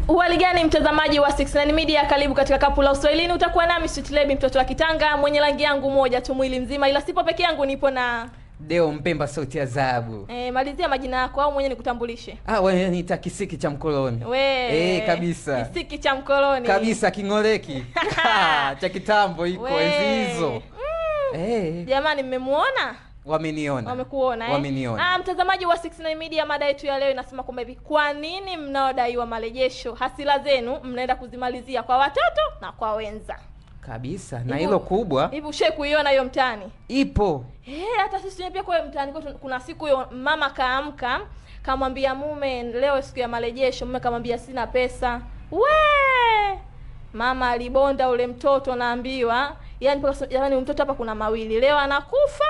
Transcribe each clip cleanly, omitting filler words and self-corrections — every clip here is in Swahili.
Uhali gani mtazamaji wa 69 Media, karibu katika kapu la Uswahilini. Utakuwa nami Sweet Lady, mtoto wa Kitanga mwenye rangi yangu moja tu mwili mzima, ila sipo peke yangu, nipo na Deo Mpemba sauti ya dhahabu. Malizia majina yako au mwenye nikutambulishe? Wewe niita kisiki cha mkoloni. Kabisa. Kisiki cha mkoloni. Kabisa kingoleki. Cha kitambo iko enzi hizo. Jamani mmemuona? Wameniona. Wamekuona Wameniona. Mtazamaji wa 69 Media, mada yetu ya leo inasema kwamba hivi, kwa nini mnaodaiwa marejesho hasira zenu mnaenda kuzimalizia kwa watoto na kwa wenza? Kabisa. Na hilo kubwa. Hivi ushe kuiona hiyo mtaani? Ipo. Hata sisi pia kwa mtaani kuna siku hiyo mama kaamka, kamwambia mume leo siku ya marejesho, mume kamwambia sina pesa. Mama alibonda ule mtoto, naambiwa yani mtoto hapa kuna mawili, leo anakufa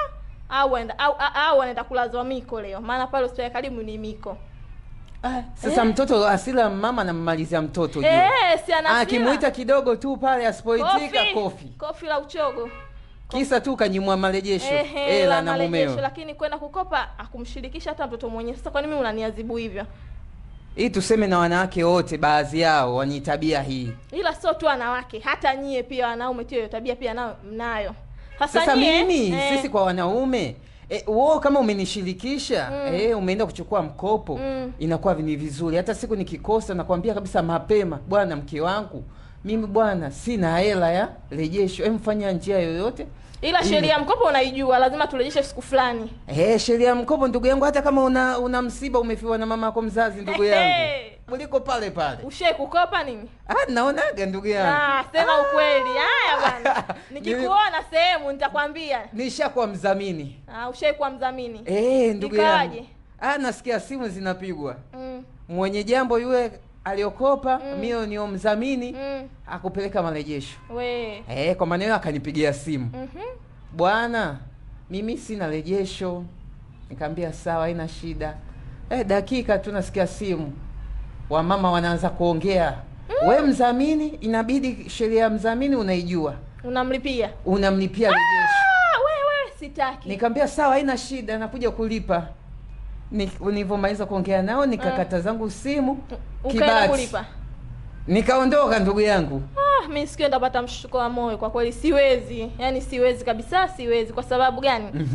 au anaenda kulazwa Miko leo, maana pale hospitali karibu ni Miko. Sasa mtoto asila mama anamalizia mtoto hiyo. Si anasila. Akimuita kidogo tu pale asipoitika kofi la uchogo. Kisa tu kanyimwa marejesho la na mumeo. Lakini kwenda kukopa akumshirikisha hata mtoto mwenyewe. Sasa kwa nini mimi unaniadhibu hivyo? Hii tuseme na wanawake wote baadhi yao wani tabia hii. Ila sio tu wanawake, hata nyie pia wanaume hiyo tabia pia nao mnayo. Sasa mimi sisi kwa wanaume wao kama umenishirikisha umeenda kuchukua mkopo inakuwa ni vizuri. Hata siku nikikosa nakwambia kabisa mapema, bwana mke wangu mimi bwana sina hela ya rejesho, mfanya njia yoyote. Ila sheria ya mkopo unaijua, lazima turejeshe siku fulani. Sheria ya mkopo ndugu yangu, hata kama una msiba umefiwa na mama yako mzazi ndugu yangu. Muliko pale. Ushe kukopa nini? Naonaga ndugu yangu. Sema ukweli. Haya bwana. Nikikuona sehemu nitakwambia. Nishakuwa mdhamini. Ushe kuwa mdhamini. Ndugu yangu. Nasikia simu zinapigwa. Mwenye jambo yule aliokopa mimi ni mdhamini akupeleka marejesho. Kwa maana hiyo akanipigia simu. Bwana, mimi sina rejesho. Nikamwambia sawa, haina shida. Dakika tu nasikia simu. Wamama wanaanza kuongea. We mdhamini, inabidi sheria ya mdhamini unaijua. Unamlipia rejesho. Wewe sitaki. Nikamwambia sawa, haina shida, nakuja kulipa. Nilivyomaliza kuongea nao nikakata zangu simu. Ukaenda kulipa. Nikaondoka ndugu yangu. Mimi sikio ndapata mshuko wa moyo kwa kweli, siwezi. Yaani siwezi kabisa, siwezi. Kwa sababu gani?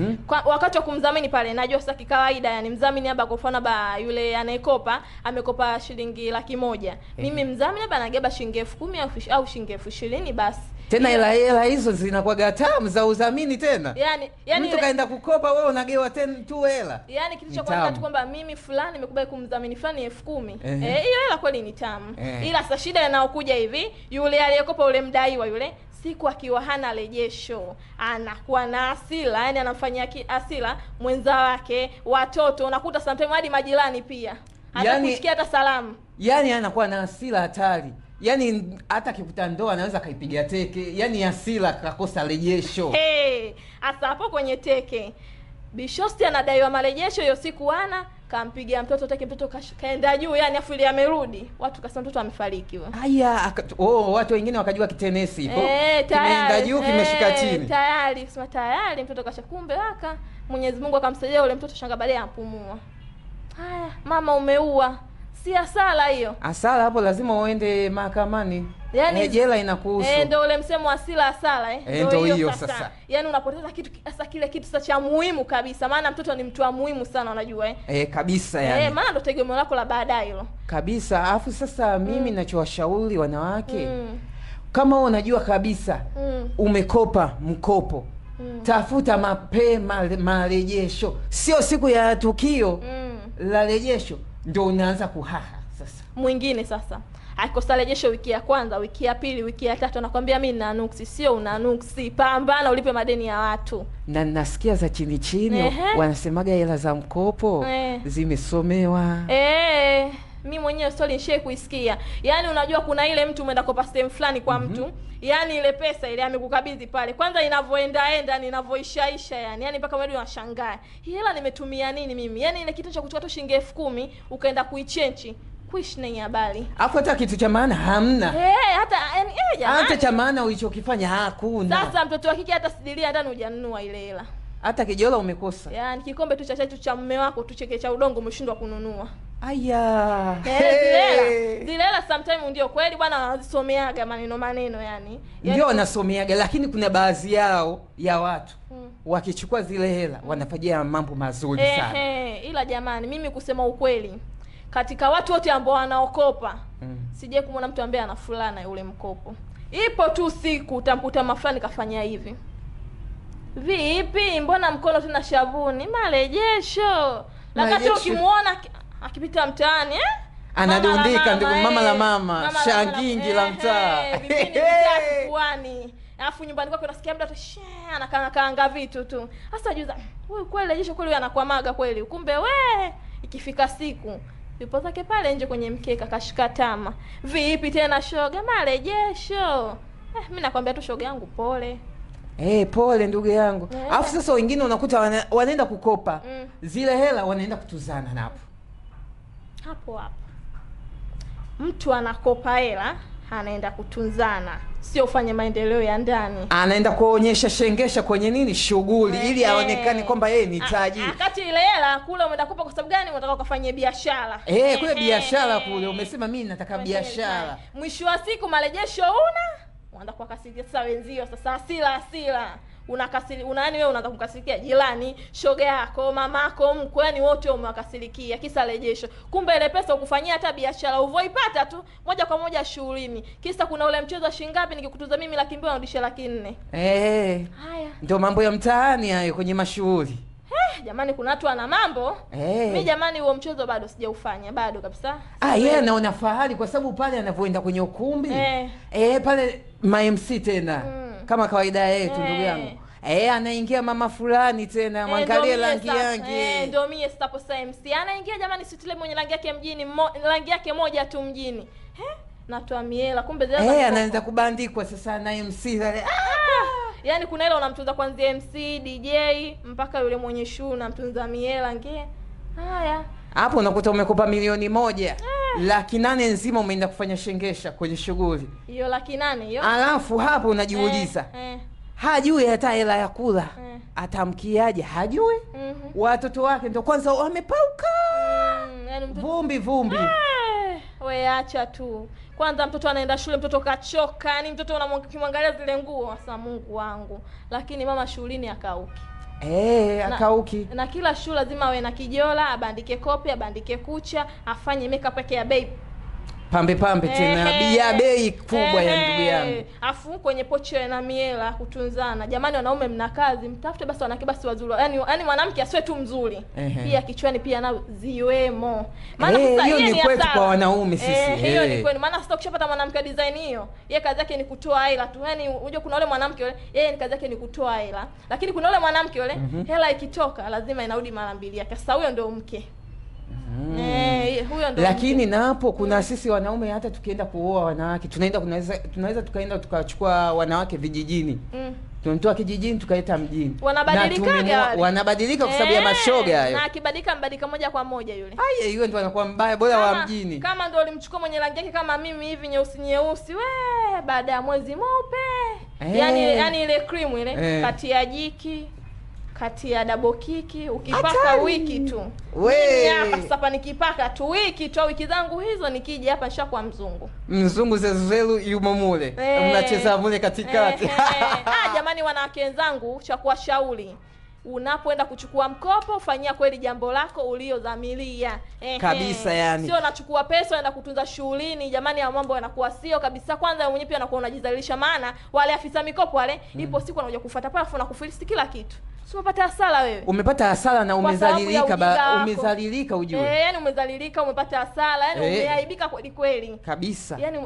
Wakati wa kumdhamini pale najua sasa kikawaida, yani mdhamini hapa kwa mfano yule anayekopa amekopa shilingi 100,000. Mimi mdhamini hapa anageba shilingi 10,000 au shilingi 20,000 basi. Tena hela hizo zinakuwa gatamu za udhamini tena. Yani mtu kaenda kukopa, wewe unagewa tena tu hela. Yani kitu cha kwanza tu kwamba mimi fulani nimekubali kumdhamini fulani 10,000. Hiyo hela kweli ni tamu. Ila sasa shida inayokuja hivi, yule aliyekopa ule mdaiwa yule siku akiwa hana rejesho anakuwa na hasira, yani anamfanyia hasira mwenza wake, watoto, unakuta sometimes hadi majirani pia. Hata kusikia hata salamu. Yani anakuwa na hasira hatari. Yani hata kikuta ndoa anaweza kaipiga teke. Yani hasira kakosa rejesho. Hasa hapo kwenye teke. Bishosti anadaiwa marejesho hiyo siku kampigia mtoto teke, mtoto kaenda juu, yani afu ile amerudi. Watu kasema mtoto amefariki huyo. Watu wengine wakajua kitenesi. Kimeenda juu kimeshika chini. Tayari mtoto kasha, kumbe Mwenyezi Mungu akamsaidia ule mtoto, shanga baadaye ampumua. Haya, mama umeua. Si hasara hiyo. Hasara hapo lazima uende mahakamani. Yani jela inakuhusu. Ndio ule msemo wa hasara. Ndio hiyo sasa. Yani unapoteza kitu sasa, kile kitu sasa cha muhimu kabisa, maana mtoto ni mtu wa muhimu sana unajua kabisa yani. Maana ndio tegemeo lako la baadaye hilo. Kabisa. Alafu sasa mimi ninachowashauri wanawake kama wewe unajua kabisa umekopa mkopo, tafuta mapema marejesho. Sio siku ya tukio la rejesho ndio unaanza kuhaha sasa. Mwingine sasa akikosa rejesho wiki ya kwanza, wiki ya pili, wiki ya tatu anakuambia mimi nina nuksi. Sio una nuksi, pambana ulipe madeni ya watu. Na nasikia za chini wanasemaga hela za mkopo zimesomewa. Mimi mwenyewe story nishe kuisikia. Yaani unajua kuna ile mtu umeenda kopa sehemu fulani kwa mtu, yaani ile pesa ile amekukabidhi pale. Kwanza inavyoenda inavyoisha yani mpaka wewe unashangaa. Hii hela nimetumia nini mimi? Yaani ile kitu cha kuchukua tu shilingi 10,000 ukaenda kuichange. Kuishi na habari. Hapo hata kitu cha maana hamna. Hata cha maana ulichokifanya hakuna. Sasa mtoto wa kike hata sidilia ndani hujanunua ile hela. Hata kijola umekosa. Yaani kikombe tu cha chai cha mume wako tu cheke cha udongo umeshindwa kununua. Aya. Zile hela sometimes ndio kweli bwana wanazisomeaga maneno yani. Ndio wanasomeaga, lakini kuna baadhi yao ya watu wakichukua zile hela wanafanyia mambo mazuri sana. Ila jamani, mimi kusema ukweli, katika watu wote ambao wanaokopa sije kumwona mtu ambaye ana fulana yule mkopo. Ipo tu siku utamkuta mafulani kafanya hivi. Vipi, mbona mkono tuna shavuni? Marejesho. Lakati ukimuona akipita mtaani anadundika ndio mama la mama, shangingi la mtaa. Kwani alafu nyumbani kwako unasikia mtu anakaanga vitu tu. Sasa juza, wewe kweli rejesho kweli anakwamaga kweli. Kumbe ikifika siku yupo zake pale nje kwenye mkeka kashika tama. Vipi tena shoga, marejesho? Mimi nakwambia tu shoga yangu pole. Pole ndugu yangu. Alafu sasa wengine unakuta wanaenda kukopa. Zile hela wanaenda kutuzana napo. Hapo. Mtu anakopa hela, anaenda kutunzana. Sio ufanye maendeleo ya ndani. Anaenda kuonyesha shengesha kwenye nini? Shughuli ili aonekane kwamba yeye ni tajiri. Wakati ile hela kule umeenda kukopa kwa sababu gani? Unataka ukafanye biashara. Kule biashara kule umesema mimi nataka biashara. Mwisho wa siku marejesho unaenda kwa kasirikia sasa wenzio, sasa hasira. Yaani wewe unaanza kumkasirikia jirani, shoga yako, mamako, mkwe, yani wote umewakasirikia kisa rejesho. Kumbe ile pesa ukufanyia hata biashara uvoipata tu moja kwa moja shughulini. Kisa kuna ule mchezo wa shilingi ngapi nikikutuza mimi 200,000 unarudisha 400,000. Haya. Ndio mambo ya mtaani hayo kwenye mashughuli. Jamani kuna watu wana mambo. Mimi jamani huo mchezo bado sijaufanya, bado kabisa. Yeye anaona fahari kwa sababu pale anavyoenda kwenye ukumbi. Pale MC tena. Kama kawaida yetu ndugu yangu. Anaingia mama fulani tena, mwangalie rangi yake. Ndio mimi sitaposa MC. Anaingia jamani sitile mwenye rangi yake mjini, rangi yake moja tu mjini. Natoa miela kumbe zile anaanza kubandikwa sasa na MC. Yaani kuna ile unamtunza kwanza MC, DJ mpaka yule mwenye show unamtunza miela ngie. Haya. Hapo unakuta umekopa 1,000,000. 800,000 nzima umeenda kufanya shengesha kwenye shughuli. Hiyo 800,000 hiyo. Alafu hapo unajiuliza. Hajui hata hela ya kula. Atamkiaje? Hajui. Watoto wake ndio kwanza wamepauka. Vumbi. We acha tu. Kwanza mtoto anaenda shule, mtoto kachoka, yani mtoto unamwangalia zile nguo, sasa Mungu wangu. Lakini mama shuleni akauki. Akauki. Na kila shule lazima awe na kijola, abandike kopi, abandike kucha, afanye makeup yake ya baby. Pambe tena ya bei kubwa ya ndugu yangu. Afu kwenye pochi na miela kutunzana. Jamani wanaume mna kazi, mtafute basi wanawake basi wazuri. Yaani mwanamke asiwe tu mzuri. Pia kichwani pia na ziwemo. Maana sasa hiyo ni kwetu kwa wanaume sisi. Hiyo ni kweli. Maana sasa ukishapata mwanamke design hiyo, yeye kazi yake ni kutoa hela tu. Yaani unajua kuna yule mwanamke yule, yeye kazi yake ni kutoa hela. Lakini kuna yule mwanamke yule, hela ikitoka lazima inarudi mara mbili yake. Sasa huyo ndio mke. Huyo ndo. Lakini na hapo kuna sisi wanaume hata tukienda kuoa wanawake tunaweza tukaenda tukachukua wanawake vijijini. Tunatoa kijijini tukaleta mjini. Wanabadilika kwa sababu ya mashoga hayo. Na akibadilika moja kwa moja yule. Yule ndo anakuwa mbaya bora wa mjini. Kama ndo ulimchukua mwenye rangi yake kama mimi hivi nyeusi baada ya mwezi mweupe. Yaani ile cream ile kati ya jiki kati ya double kiki ukipaka wiki tu. Mimi hapa sasa nikipaka tu wiki tu, wiki zangu hizo nikija hapa nishakuwa mzungu zezelu yumo mule. Unacheza mule katikati. Jamani wanawake wenzangu, cha kuwashauri, unapoenda kuchukua mkopo fanyia kweli jambo lako uliodhamiria. Kabisa yani. Sio unachukua pesa unaenda kutunza shughulini, jamani ya mambo yanakuwa sio kabisa. Kwanza mwenyewe pia unakuwa unajizalisha, maana wale afisa mikopo wale ipo siku anakuja kufuata pale afu nakufilisi kila kitu. Sio umepata hasara wewe. Umepata hasara na umezalilika ujue. Yani umezalilika, umepata hasara, yani umeaibika kweli kabisa. Yani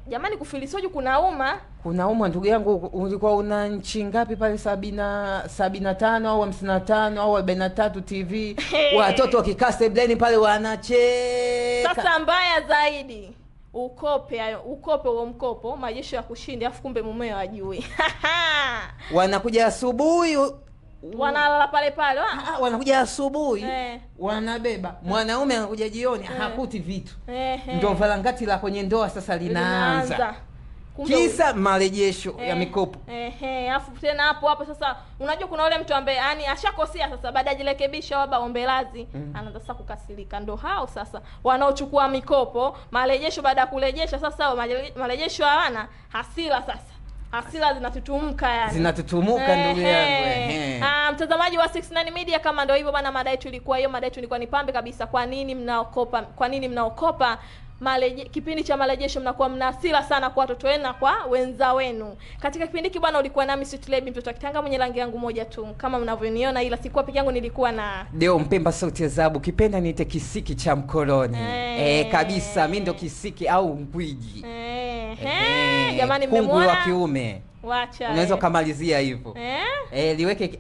jamani kufilisoje kunauma. Kunauma ndugu yangu. Ulikuwa una nchi ngapi pale 75 au 55 au 43 TV. Watoto wakikaa sebleni pale wanacheka. Sasa mbaya zaidi, ukope huo mkopo majesho ya kushinda afu kumbe mumeo ajui. Wanakuja asubuhi wanalala pale wanakuja asubuhi wanabeba. Mwanaume anakuja jioni hakuti vitu. Ndio valangati la kwenye ndoa sasa linaanza. kisa marejesho ya mikopo. Alafu tena hapo sasa unajua kuna ule mtu ambaye yani ashakosea sasa, baada ya jirekebisha baba ombe radhi, anaanza sasa kukasirika. Ndo hao sasa wanaochukua mikopo, marejesho baada ya kurejesha sasa marejesho hawana hasira sasa. Hasira zinatutumka yani. Zinatutumuka ndugu yangu. Mtazamaji wa 69 Media, kama ndio hivyo bana, madai tulikuwa ni pambe kabisa. Kwa nini mnaokopa kipindi cha marejesho mnakuwa mna hasira sana kwa watoto wenu na kwa wenza wenu? Katika kipindi hiki bwana ulikuwa nami Sweet Lady, mtoto wa Kitanga mwenye rangi yangu moja tu kama mnavyoniona, ila sikuwa peke yangu, nilikuwa na Deo Mpemba sauti ya dhahabu, kipenda niite kisiki cha mkoloni. Kabisa mimi ndo kisiki au ngwiji. Jamani mmemwona wa kiume. Wacha. Unaweza kumalizia hivyo. Liweke